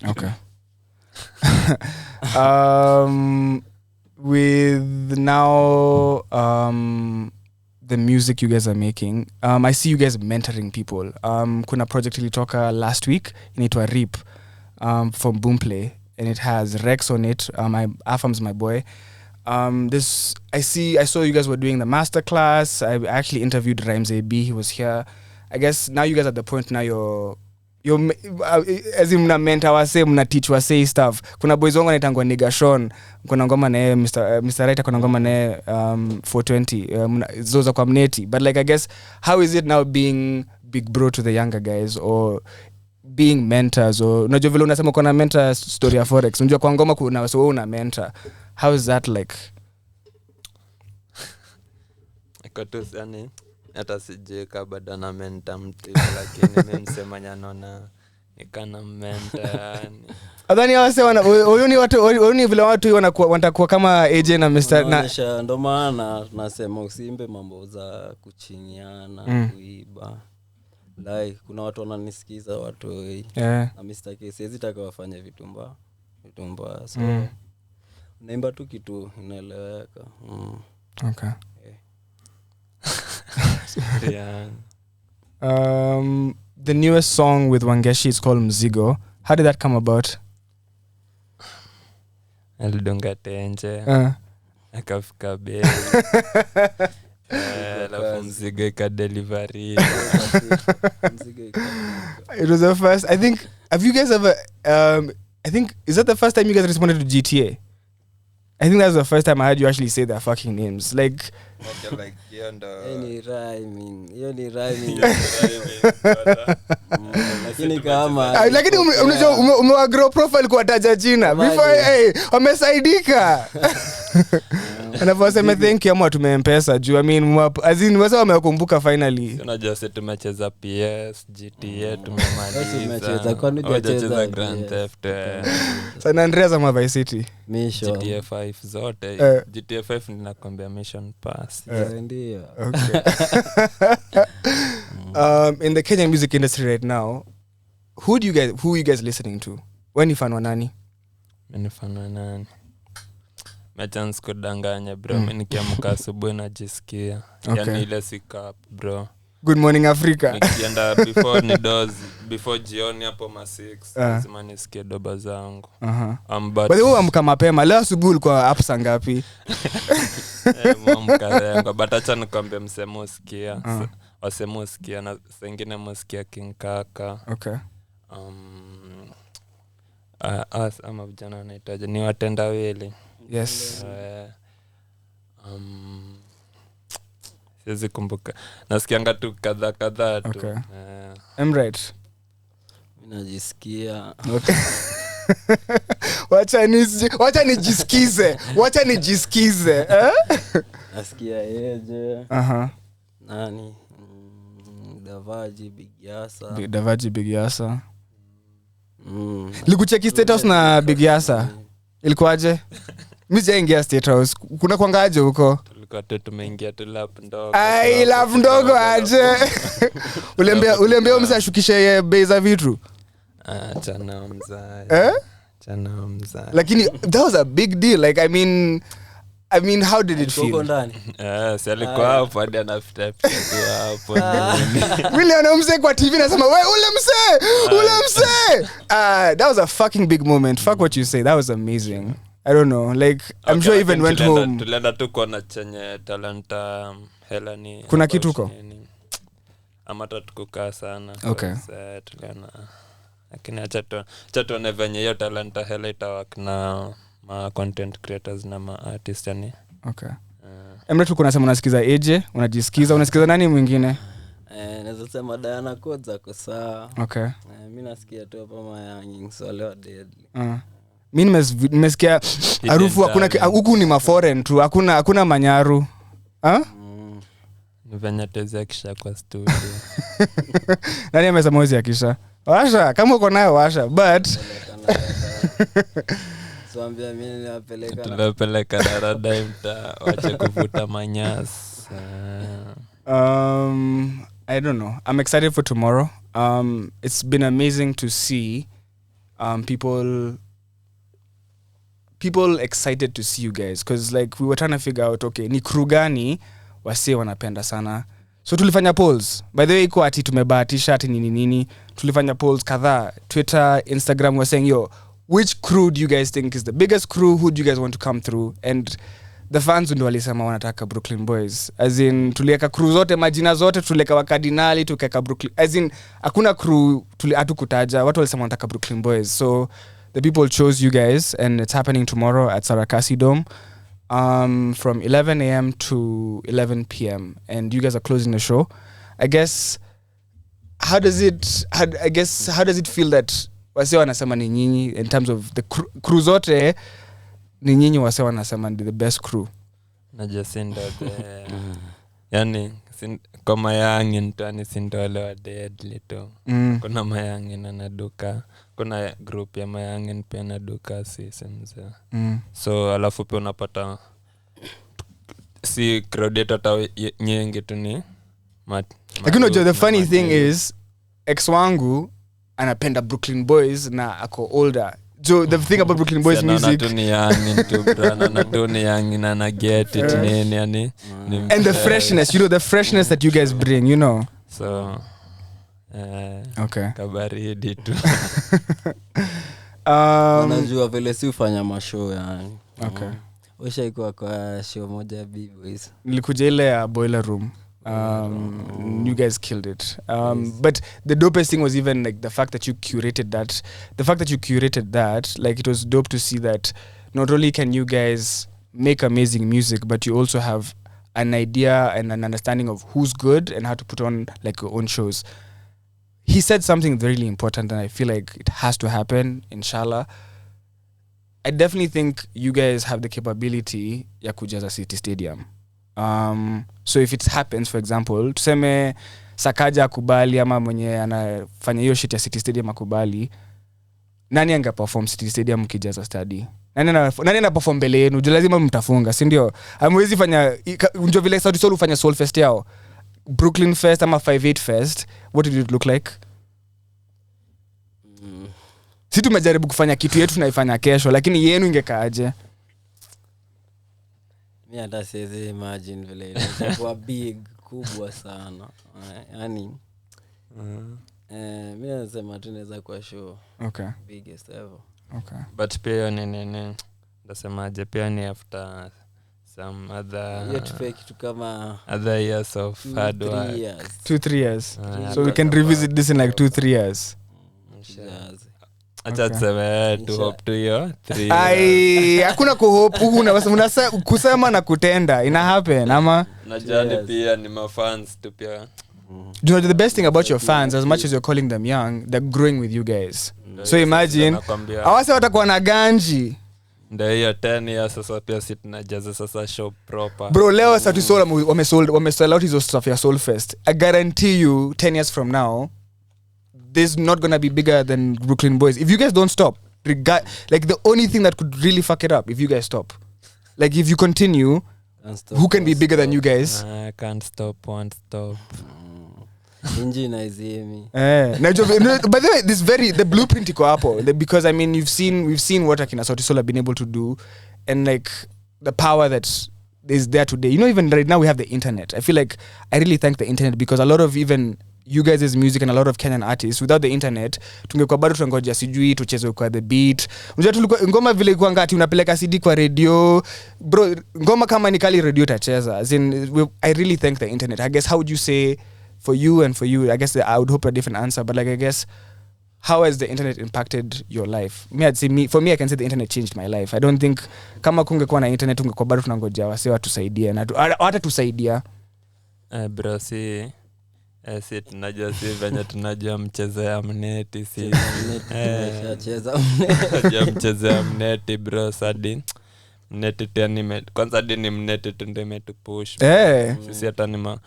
Speaker 2: Okay. With now the music you guys are making, I see you guys mentoring people. Kuna project ilitoka last week inaitwa RIP from Boomplay, and it has Rex on it. Afam's my boy. I saw you guys were doing the master class. I actually interviewed Rhymes AB. He was here. I guess now you guys are at the point now you're as in mna mentor wase, mna teach wase stuff. Kuna boys wangu anaitangwa Nigashon, kuna ngoma na Mr. Right, kuna ngoma na 420 zoza kwa mneti. But like I guess how is it now being big bro to the younger guys or being mentors? Or unajua vile unasema kuna mentor story ya forex, unajua kwa ngoma kuna so una mentor, how is that like?
Speaker 1: Ikotu yani hata sijeka bado na mentor mtu, lakini mimi msemanya naona nikana mentor yani.
Speaker 2: Adhani wase ni vile watu wanakuwa kama AJ na Mr.
Speaker 3: na ndo maana tunasema usimbe mambo za kuchiniana, kuiba. Like kuna watu wananisikiza watu na Mr. K siwezi taka wafanye vitumba. So naimba tu kitu inaeleweka.
Speaker 2: Okay.
Speaker 1: Yeah.
Speaker 2: The newest song with Wangeshi is called Mzigo. How did that come about?
Speaker 1: Alidonga tenje. Akafika bei. La mzigo ika delivery.
Speaker 2: It was the first, I think, have you guys ever I think, is that the first time you guys responded to GTA? I think that's the first time I heard you actually say their fucking names. Like
Speaker 3: any rhyming. Lakini kama
Speaker 2: lakini umewagrow profile kwa taja jina before wamesaidika. Anavosema thank you ama tumempesa juu, I mean as in wasa wamekumbuka finally.
Speaker 1: Unajua sisi tumecheza PS, GTA tumemaliza. Tumecheza Grand Theft.
Speaker 2: San Andreas ama Vice City.
Speaker 3: Mission.
Speaker 1: GTA 5 zote. GTA 5 ninakwambia Mission Pass.
Speaker 3: Ndio.
Speaker 2: Okay. In the Kenyan music industry right now, who are you guys listening to? When you fan wa nani?
Speaker 1: Mimi fan wa nani? Mechance kudanganya bro, mimi nikiamka asubuhi najisikia. Yani ile sikap bro.
Speaker 2: Good Morning Africa.
Speaker 1: Nikienda before jioni hapo ma 6 lazima nisikie doba zangu.
Speaker 2: But wewe amka mapema leo asubuhi ulikuwa up saa ngapi?
Speaker 1: Mwamka but acha nikwambie msemo sikia. Wasemo sikia na sengine msikia King Kaka.
Speaker 2: Okay.
Speaker 1: Ama vijana wanahitaji ni watendawili.
Speaker 2: Yes.
Speaker 1: Siwezi kumbuka. Nasikianga tu kadhaa tu.
Speaker 2: Okay. I'm right.
Speaker 3: Mimi najisikia.
Speaker 2: Okay. Wacha nijisikize.
Speaker 3: Nasikia yeje. Nani? Davaji Big Yasa.
Speaker 2: Likucheki State House na Big Yasa. Ilikuwaje? Mimi sijaingia State House. Kuna kwangaje huko?
Speaker 1: Tulikuwa tumeingia tu lap ndogo.
Speaker 2: Ai lap ndogo aje. Uliambia msashukishe bei za vitu.
Speaker 1: Chana mzai.
Speaker 2: Lakini that was a big deal. Like I mean how did it feel?
Speaker 1: Si alikuwa hapo hadi anafuta hapo.
Speaker 2: Really anamse kwa TV nasema wewe ule mse. That was a fucking big moment. Fuck what you say. That was amazing. I don't know. Like I'm sure even went home.
Speaker 1: Tulienda tu kuona chenye talanta Helani.
Speaker 2: Kuna kitu huko?
Speaker 1: Amata tukukaa sana.
Speaker 2: Okay.
Speaker 1: Tuliona lakini acha tuone venye hiyo talanta hela itawak na ma content creators na ma artists yani.
Speaker 2: Okay. Emre tu kuna sema unasikiza AJ, unasikiza nani mwingine?
Speaker 3: Naweza sema Diana Codes ako sawa.
Speaker 2: Okay.
Speaker 3: Mimi nasikia tu hapa Mayanging Solo Deadly.
Speaker 2: Mimi nimesikia harufu hakuna huku ni ma foreign tu, hakuna manyaru.
Speaker 1: Ni venye tezea kisha kwa studio.
Speaker 2: Nani amesema mozi ya kisha? Washa, kama uko nayo washa, but
Speaker 3: Swambia mimi napeleka.
Speaker 1: Tunapeleka darada mta wache kuvuta manyas.
Speaker 2: I don't know. I'm excited for tomorrow. It's been amazing to see people excited to see you guys, because like we were trying to figure out, okay, ni crew gani wase wanapenda sana. So tulifanya polls. By the way, iko ati tumebahatisha ati nini. Tulifanya polls kadhaa, Twitter, Instagram, were saying, yo, which crew do you guys think is the biggest crew? Who do you guys want to come through? And the fans ndio walisema wanataka Buruklyn Boyz. As in tulieka crew zote, majina zote tulieka wakardinali, tukeka Buruklyn. As in hakuna crew hatukutaja, watu walisema wanataka Buruklyn Boyz. So the people chose you guys, and it's happening tomorrow at Sarakasi Dome from 11 a.m. to 11 p.m. and you guys are closing the show. I guess how does it feel that wase wanasema ni nyinyi in terms of the crew zote ni nyinyi wase wanasema the best crew?
Speaker 1: Najasinda yani kwa Mayangin ntani sindole wa Deadly to. Kuna Mayangin anaduka, kuna group ya Mayangin pia anaduka systems. So alafu pia unapata si crowd hata nyingi tu ni
Speaker 2: lakini the funny thing is ex wangu anapenda Buruklyn Boyz na ako older. So the thing about Buruklyn Boyz music
Speaker 1: na get it yani
Speaker 2: and the freshness, the freshness that you guys bring,
Speaker 1: so
Speaker 2: okay,
Speaker 1: kabaridi tu.
Speaker 3: Unajua vile si ufanya mashow yani.
Speaker 2: Okay.
Speaker 3: Ushaikuwa kwa show moja ya B-Boys.
Speaker 2: Nilikuja ile ya Boiler Room. You guys killed it. But the dopest thing was even like the fact that you curated that. Like it was dope to see that not only can you guys make amazing music, but you also have an idea and an understanding of who's good and how to put on like your own shows. He said something really important, and I feel like it has to happen, inshallah. I definitely think you guys have the capability ya kujaza City Stadium. So if it happens, for example, tuseme Sakaja akubali ama mwenye anafanya hiyo shit ya City Stadium akubali, nani anga perform City Stadium kijaza stadi? Nani ana perform mbele yenu? Lazima mtafunga, si ndio? Hamwezi fanya unjo vile Sauti Sol ufanya Soul Fest yao, Brooklyn Fest ama 58 Fest. What did it look like? Si tumejaribu kufanya kitu yetu tunaifanya kesho, lakini yenu ingekaaje?
Speaker 3: Mimi hata siwezi imagine vile inakuwa big kubwa sana. Yani mimi nasema tunaweza kwa show.
Speaker 2: Okay.
Speaker 3: Biggest ever.
Speaker 2: Okay.
Speaker 1: But pia nini ndasemaje pia ni after some other
Speaker 3: yet fake kitu kama
Speaker 1: other years of hard work.
Speaker 2: 2-3 years. So we can revisit this in like 2-3 years.
Speaker 1: Acha tuseme to hope to you 3.
Speaker 2: Ai, hakuna kuhope, unasema kusema na kutenda ina happen ama
Speaker 1: najani pia ni ma fans tu pia.
Speaker 2: You know the best thing about your fans, as much as you're calling them young, they're growing with you guys. So imagine awase watakuwa na ganji
Speaker 1: ndio hiyo 10 years sasa pia sit tunajaza sasa show proper.
Speaker 2: Bro, leo Sauti Sol wamesell out hizo stuff ya Soul Fest. I guarantee you 10 years from now this is not going to be bigger than Buruklyn Boyz if you guys don't stop. Like the only thing that could really fuck it up if you guys stop. Like if you continue, who can be bigger than you guys?
Speaker 1: I can't stop, won't stop.
Speaker 3: Engine izimi.
Speaker 2: By the way, the blueprint iko hapo, because I mean we've seen what Akina Sauti Sol have been able to do, and like the power that is there today. Even right now we have the internet. I feel like I really thank the internet, because a lot of even you guys' music and a lot of Kenyan artists, without the internet tungekuwa bado tunangoja sijui tucheze kwa the beat. Unajua tulikuwa ngoma vile kwa ngati unapeleka CD kwa radio. Bro, ngoma kama ni kali radio tacheza. As in I really thank the internet. I guess how would you say for you and for you, I guess I would hope a different answer, but like I guess how has the internet impacted your life? For me I can say the internet changed my life. I don't think kama kungekuwa na internet ungekuwa bado tunangojea wase watusaidie na hata tusaidia.
Speaker 1: Bro, si tunajua si venye tunajua mchezo ya mneti si mchezo ya mneti bro. Sadi mneti tena kwanza dini mneti tunde metupush sisi hata ni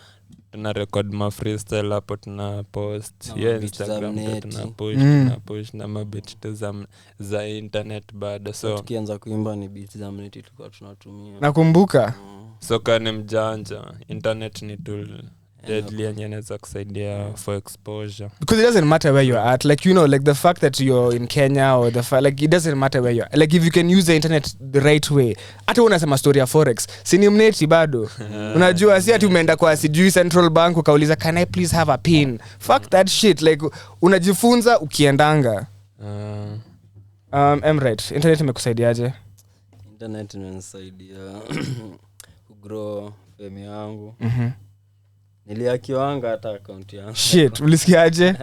Speaker 1: tuna record ma freestyle hapo tuna post Instagram tuna push na mabit za internet bado. So
Speaker 3: tukianza kuimba ni beats za mneti tulikuwa tunatumia
Speaker 2: nakumbuka.
Speaker 1: So kani mjanja internet ni tool deadly and inaweza kusaidia for exposure,
Speaker 2: because it doesn't matter where you're at, like like the fact that you're in Kenya or like it doesn't matter where you're, like if you can use the internet the right way. Hata unasema story ya forex sini mneti bado unajua si ati umeenda kwa sijui central bank ukauliza can I please have a pin. Fuck that shit, like unajifunza ukiendanga. Right, internet imekusaidiaje?
Speaker 3: Internet imenisaidia kugrow fame yangu. Niliakiwanga hata account yangu.
Speaker 2: Shit, ulisikiaje?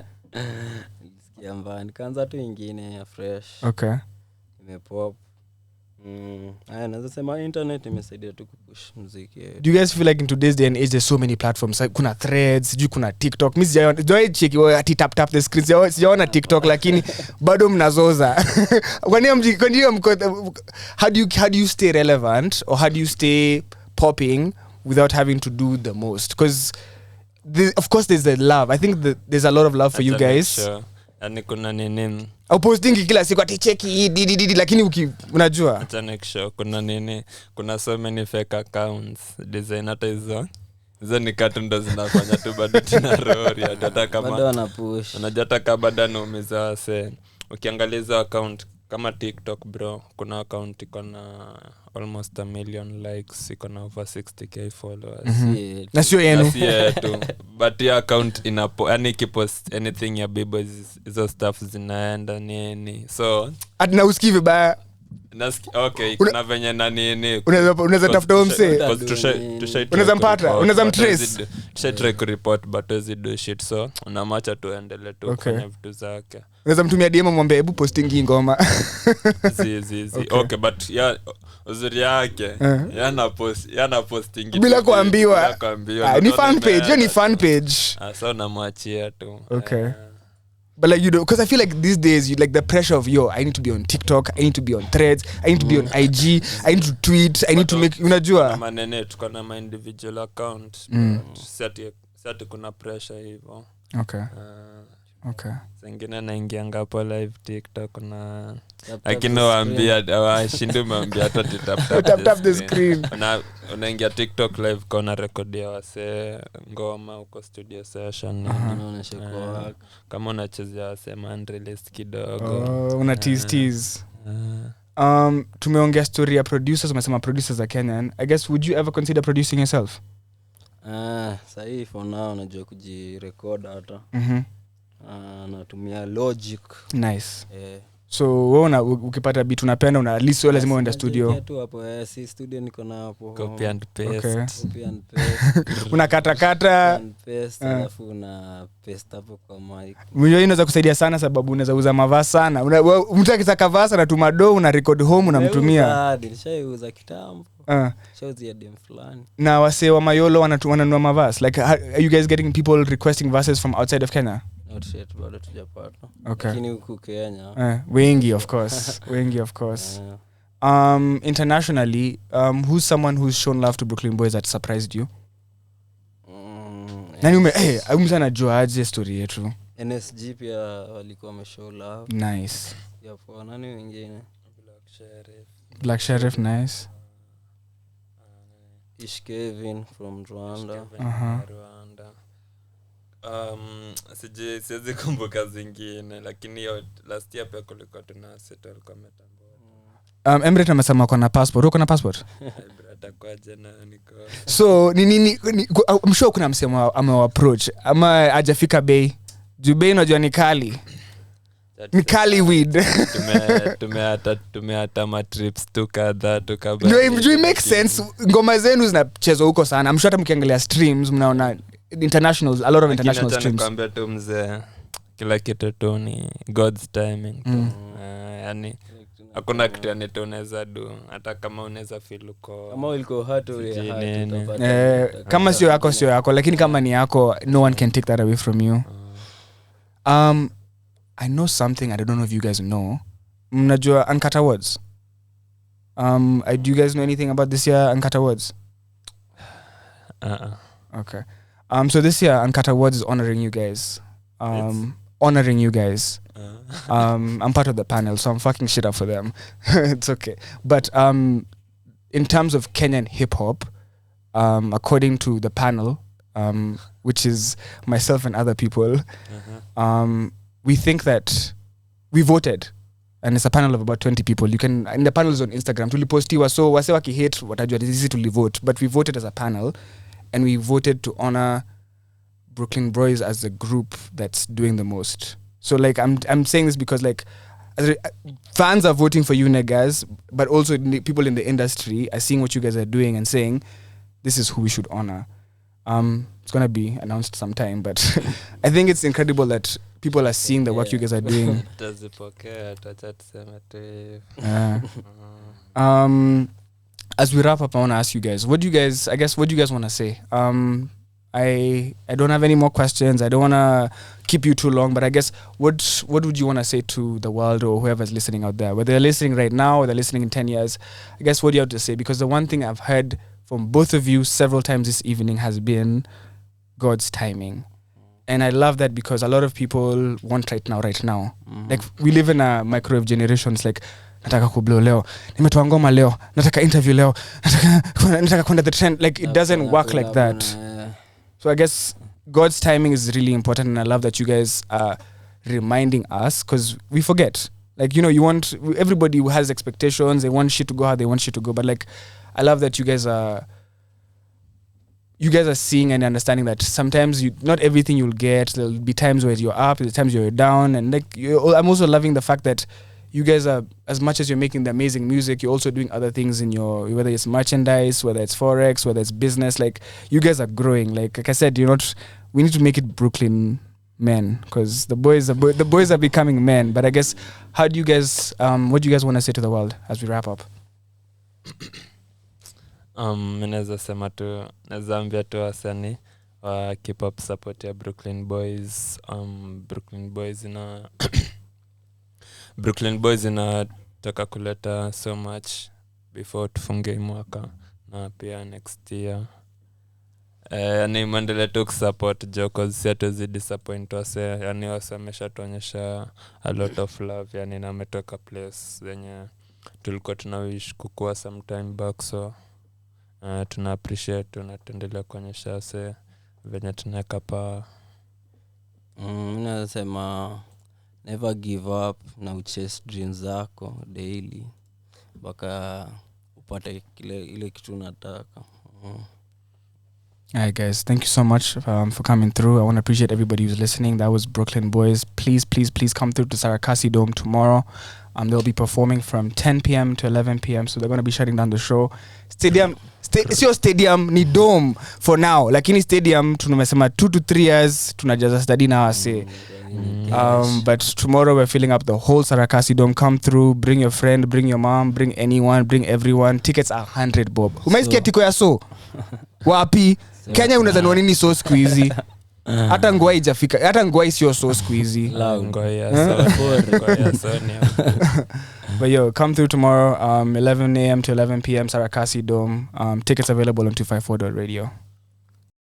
Speaker 3: Nilisikia mbaya, nikaanza tu ingine ya fresh.
Speaker 2: Okay.
Speaker 3: Imepop. Naweza sema internet imesaidia tu kupush muziki.
Speaker 2: Do you guys feel like in today's day and age there's so many platforms, like kuna threads, kuna TikTok. Mimi sijaona check ati tap the screen. Sijaona TikTok lakini bado mnazoza. How do you stay relevant, or how do you stay popping without having to do the most? Because of course there's the love. I think there's a lot of love for you guys.
Speaker 1: Sure. Yani kuna nini
Speaker 2: au posting kila siku ati cheki didi lakini unajua
Speaker 1: acha next show kuna nini, kuna so many fake accounts design hata hizo ni cartoon ndo zinafanya tu bado tuna roari hata kama
Speaker 3: bado ana push
Speaker 1: unajata kama bado naumiza wase. Ukiangalia hizo account kama TikTok bro, kuna account iko na almost 1 million likes, iko na over 60k followers.
Speaker 2: Na sio yenu
Speaker 1: tu but your account yani kipost anything ya bibo hizo stuff zinaenda nini, so
Speaker 2: na usikie vibaya.
Speaker 1: Okay, kuna venye na nini
Speaker 2: unaweza tafuta mse unaweza mpata, unaweza mtrace,
Speaker 1: try ku report but as do shit, so unamacha tuendelee tu kufanya vitu zake.
Speaker 2: Unaweza mtumia DM mwambie hebu posting ngoma.
Speaker 1: Okay, but uzuri yake yana posting
Speaker 2: bila kuambiwa. Ni fan page, hiyo ni fan page.
Speaker 1: So namwachia tu.
Speaker 2: Okay. But like because I feel like these days like the pressure of I need to be on TikTok, I need to be on Threads, I need to be on IG, I need to tweet, I need to make unajua
Speaker 1: manene tuko na my individual account. Sati kuna pressure hivyo.
Speaker 2: Okay. Okay.
Speaker 1: Zingine naingia ngapo live TikTok na akinoambia washindu mwambia hata tap the screen. Unaingia TikTok live kuna recordia wase ngoma uko studio session
Speaker 3: unaonesha kwa
Speaker 1: kama unachezea wase unreleased kidogo.
Speaker 2: Una tease. Tumeongea story ya producers, umesema producers za Kenyan. I guess would you ever consider producing yourself?
Speaker 3: Sahi for now najua kujirecord hata. Natumia Logic.
Speaker 2: Nice. So wewe ukipata beat unapenda at least lazima uende studio.
Speaker 3: Tu hapo si studio niko na hapo.
Speaker 1: Copy and paste.
Speaker 2: Okay.
Speaker 3: Copy and paste.
Speaker 2: Unakata
Speaker 3: alafu na paste hapo kwa mic.
Speaker 2: Mwenyewe inaweza kusaidia sana sababu unaweza uza mavazi sana. Mtu akitaka vasa na tumado una record home unamtumia.
Speaker 3: Nishauza kitambo. Shows ya dem fulani.
Speaker 2: Na wase wa Mayolo wananunua mavazi. Like are you guys getting people requesting verses from outside of Kenya?
Speaker 3: Not yet, bado tujapata.
Speaker 2: Okay.
Speaker 3: Lakini huku Kenya.
Speaker 2: Wengi of course. Internationally, who's someone who's shown love to Buruklyn Boyz that surprised you? Nani umesana najua aje story yetu.
Speaker 3: NSG pia walikuwa wameshow love.
Speaker 2: Nice.
Speaker 3: Yapo nani wengine?
Speaker 2: Black Sheriff nice.
Speaker 3: Ish Kevin from Rwanda.
Speaker 1: Siwezi kumbuka zingine lakini last year pia kulikuwa tuna settle kwa Metambora.
Speaker 2: Emre amesema kuna passport. Uko na passport?
Speaker 1: Atakwaje na niko.
Speaker 2: So I'm sure kuna msemo ameapproach ama hajafika bei. Jubei unajua ni kali. Ni kali weed.
Speaker 1: Tumeata ma trips tukadha.
Speaker 2: No, it makes sense. Ngoma zenu zinachezwa huko sana. I'm sure hata mkiangalia streams mnaona internationals, a lot of international streams.
Speaker 1: Nikwambia tu mzee kila kitu tu ni God's timing tu. Yani hakuna kitu yani tu unaweza do hata kama unaweza feel uko
Speaker 3: kama uliko hurt
Speaker 2: kama sio yako lakini kama ni yako no one can take that away from you. I know something I don't know if you guys know. Mnajua Uncut Awards? Do you guys know anything about this year Uncut Awards? Okay. So this year Uncut Awards is honoring you guys. Honoring you guys. I'm part of the panel, so I'm fucking shit up for them. It's okay. But in terms of Kenyan hip hop, according to the panel, which is myself and other people, we think that we voted, and it's a panel of about 20 people. You can, in the panels on Instagram, tulipostiwa, so wase wakihate watajua this is to vote, but we voted as a panel, and we voted to honor Buruklyn Boyz as the group that's doing the most. So like I'm saying this because like fans are voting for you niggas, but also people in the industry are seeing what you guys are doing and saying this is who we should honor. It's gonna be announced sometime, but I think it's incredible that people are seeing the work you guys are doing. As we wrap up, I want to ask you guys, what do you guys want to say? I don't have any more questions. I don't want to keep you too long, but I guess what would you want to say to the world or whoever's listening out there, whether they're listening right now or they're listening in 10 years? I guess what do you have to say? Because the one thing I've heard from both of you several times this evening has been God's timing. And I love that because a lot of people want right now. Like we live in a microwave generation. It's like nataka kublow leo, nimetoa ngoma leo, nataka interview leo, nataka kwenda the trend. Like it doesn't work like that. So I guess God's timing is really important, and I love that you guys are reminding us because we forget. Like, you know, everybody who has expectations, they want shit to go how they want shit to go. But like, I love that you guys are seeing and understanding that sometimes not everything you'll get. There'll be times where you're up, there's times you're down, and like I'm also loving the fact that you guys are, as much as you're making the amazing music, you're also doing other things in whether it's merchandise, whether it's forex, whether it's business. Like you guys are growing. Like I said, we need to make it Buruklyn men, because the boys are becoming men. But I guess, what do you guys want to say to the world as we wrap up?
Speaker 1: Naweza ambia tu wasanii wa keep up support ya Buruklyn Boyz. Buruklyn Boyz inataka kuleta so much before tufunge mwaka na pia next year. Yani mandele tu kusupport Joko, si hatuwezi disappoint wase. Yani wase wameshatuonyesha a lot of love. Yani na ametoka place zenye tulikuwa tunawish kukua sometime back, so tuna appreciate, tunatendele kuonyesha wase venye tunaweka power.
Speaker 3: Nasema never give up na uchase dreams zako daily mpaka upate ile kitu unataka.
Speaker 2: Alright guys, thank you so much for coming through. I want to appreciate everybody who's listening. That was Buruklyn Boyz. Please come through to Sarakasi Dome tomorrow. They'll be performing from 10 p.m. to 11 p.m. So they're going to be shutting down the show. Sio stadium ni dome for now. Lakini stadium tunamesema 2 to 3 years tunajaza study na wase. But tomorrow we're filling up the whole Sarakasi Dome. Come through, bring your friend, bring your mom, bring anyone, bring everyone. Tickets are 100 bob. Umeisikia tiko ya so? Wapi? Kenya unaweza nunua nini so squeezy? Hata ngoi haijafika. Hata ngoi sio so squeezy. But yo, come through tomorrow 11 a.m. to 11 p.m. Sarakasi Dome. Tickets available on 254.radio.